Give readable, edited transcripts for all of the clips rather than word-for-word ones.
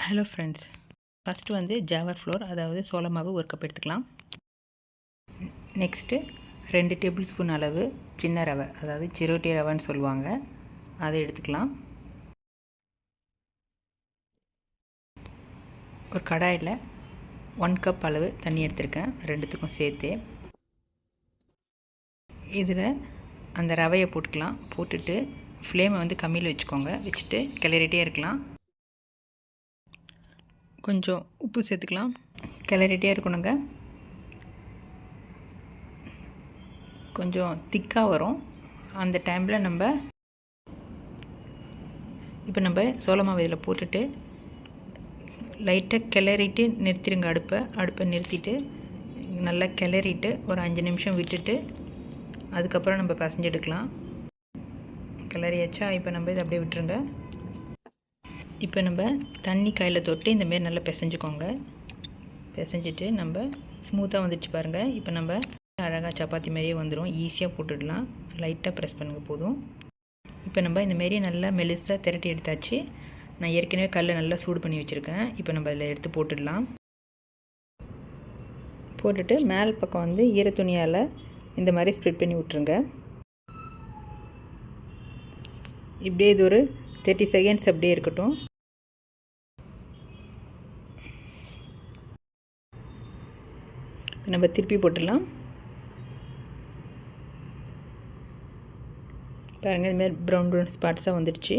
Hello friends, first வந்து Javar floor, அதாவது சோள மாவு ஒரு கப் எடுத்துக்கலாம். நெக்ஸ்ட்டு 2 டேபிள் ஸ்பூன் அளவு சின்ன ரவை, அதாவது சிரோட்டி ரவைன்னு சொல்லுவாங்க, அதை எடுத்துக்கலாம். ஒரு கடாயில் 1 கப் அளவு தண்ணி எடுத்திருக்கேன், ரெண்டுத்துக்கும் சேர்த்து. இதில் அந்த ரவையை போட்டுக்கலாம். போட்டுட்டு ஃப்ளேமை வந்து கம்மியில் வச்சுக்கோங்க. வச்சுட்டு கிளறிட்டே இருக்கலாம். கொஞ்சம் உப்பு சேர்த்துக்கலாம். கிளறிட்டே இருக்கணுங்க. கொஞ்சம் திக்காக வரும். அந்த டைமில் நம்ம சோள மாவு இதில் போட்டுட்டு லைட்டாக கிளறிட்டு நிறுத்திடுங்க. அடுப்பை நிறுத்திட்டு நல்லா கிளறிட்டு ஒரு 5 நிமிஷம் விட்டுட்டு அதுக்கப்புறம் நம்ம பிசைஞ்சு எடுக்கலாம். கிளறியாச்சா? இப்போ நம்ம இதை அப்படியே விட்டுருங்க. இப்போ நம்ம தண்ணி கையில் தொட்டு இந்தமாரி நல்லா பிசைஞ்சுக்கோங்க. பிசைஞ்சிட்டு நம்ம ஸ்மூத்தாக வந்துடுச்சு பாருங்கள். இப்போ நம்ம அழகாக சப்பாத்தி மாதிரியே வந்துடும். ஈஸியாக போட்டுடலாம். லைட்டாக ப்ரெஸ் பண்ணுங்க போதும். இப்போ நம்ம இந்தமாரி நல்லா மெலிசாக திரட்டி எடுத்தாச்சு. நான் ஏற்கனவே கல்லை நல்லா சூடு பண்ணி வச்சுருக்கேன். இப்போ நம்ம அதில் எடுத்து போட்டுடலாம். போட்டுட்டு மேல் பக்கம் வந்து ஈரத்துணியால் இந்த மாதிரி ஸ்ப்ரெட் பண்ணி விட்ருங்க. இப்படியே இது ஒரு 30 செகண்ட்ஸ் அப்படியே இருக்கட்டும். நம்ம திருப்பி போட்டுடலாம். பாருங்கள், இதுமாதிரி ப்ரௌன் ஸ்பாட்ஸாக வந்துடுச்சு.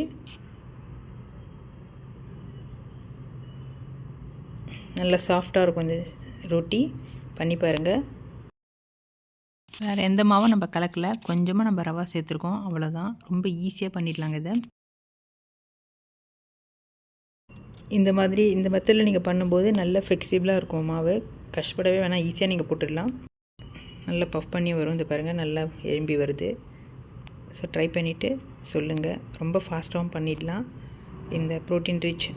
நல்லா சாஃப்டாக இருக்கும் இந்த ரொட்டி. பண்ணி பாருங்கள். வேறு எந்த மாவும் நம்ம கலக்கலை, கொஞ்சமாக நம்ம ரவா சேர்த்துருக்கோம், அவ்வளோதான். ரொம்ப ஈஸியாக பண்ணிடலாங்க இதை. இந்த மெத்தடில் நீங்கள் பண்ணும்போது நல்ல ஃப்ளெக்சிபிளாக இருக்கும் மாவு. கஷ்டப்படவே வேணாம், ஈஸியாக நீங்கள் போட்டுடலாம். நல்லா பஃப் பண்ணி வரும். இந்த பாருங்கள், நல்லா எழும்பி வருது. ஸோ ட்ரை பண்ணிவிட்டு சொல்லுங்கள். ரொம்ப ஃபாஸ்ட்டாகவும் பண்ணிடலாம். இந்த ப்ரோட்டீன் ரிச்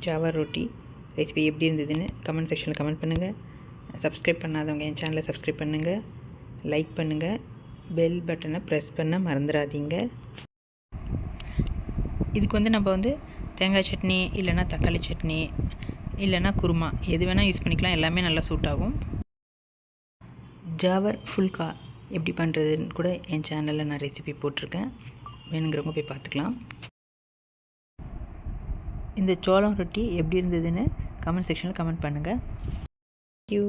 ஜாவர் ரொட்டி ரெசிபி எப்படி இருந்ததுன்னு கமெண்ட் செக்ஷனில் கமெண்ட் பண்ணுங்கள். சப்ஸ்கிரைப் பண்ணாதவங்க என் சேனலை சப்ஸ்கிரைப் பண்ணுங்கள், லைக் பண்ணுங்கள், பெல் பட்டனை ப்ரெஸ் பண்ண மறந்துடாதீங்க. இதுக்கு வந்து நம்ம வந்து தேங்காய் சட்னி, இல்லைன்னா தக்காளி சட்னி, இல்லைன்னா குருமா, எது வேணால் யூஸ் பண்ணிக்கலாம். எல்லாமே நல்லா சூட் ஆகும். ஜாவர் ஃபுல்கா எப்படி பண்ணுறதுன்னு கூட என் சேனலில் நான் ரெசிபி போட்டிருக்கேன். வேணுங்கிறவங்க போய் பார்த்துக்கலாம். இந்த சோளம் ரொட்டி எப்படி இருந்ததுன்னு கமெண்ட் செக்ஷனில் கமெண்ட் பண்ணுங்கள். தேங்க்யூ.